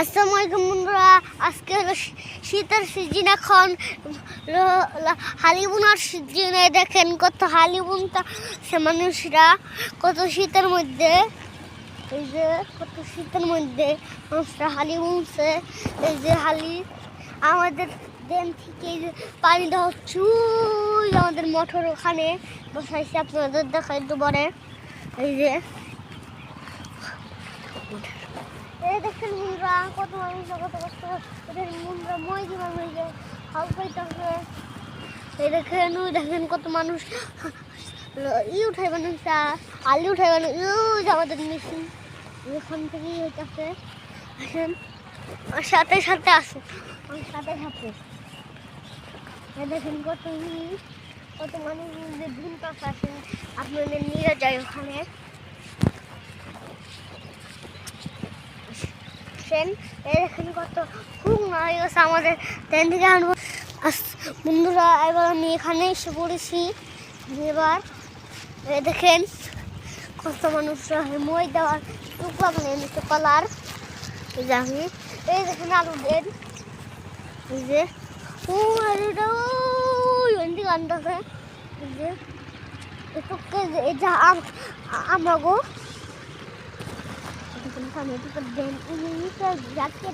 আসসালামু আলাইকুম বন্ধুরা, আজকে হলো শীতের সিজন। এখন হালি বোনার সিজনে দেখেন কত হালি বুনতা সে মানুষরা, কত শীতের মধ্যে, এই যে কত শীতের মধ্যে মানুষরা হালি বুনছে। এই যে হালি আমাদের দেন থেকে এই যে পানি দেওয়া হচ্ছে, আমাদের মোটর ওখানে বসাইছে, আপনাদের দেখাই দুবারে। এই যে এই দেখেন বন্ধুরা কত মানুষ, কত কষ্ট এদের বন্ধুরা মই যে মানুষ হাল পাইতেছে। এই দেখেন, ওই দেখেন কত মানুষ উঠাই মানুষ, আলু উঠাই মানুষ, আমাদের মেশিন এখান থেকেই হইতেছে। আসেন আমার সাথে সাথে আসুন, আমার সাথে সাথে। দেখেন কত মানুষ দিন পাশ আসেন, আপনাদের নিয়ে যায় ওখানে। এখানে কত খুব হয়ে গেছে আমাদের ট্রেন থেকে আনবো। বন্ধুরা এবার আমি এখানে এসে পড়েছি। এবার দেখেন কত মানুষরা মই দেওয়ার টুকরা বানিয়ে নিচ্ছে কলার। এই যে আমি এই দেখেন আলু দেন, এই যে আলুটা ওই আনতেছে। এই যে এই যে আমাগো দেন যাচ্ছে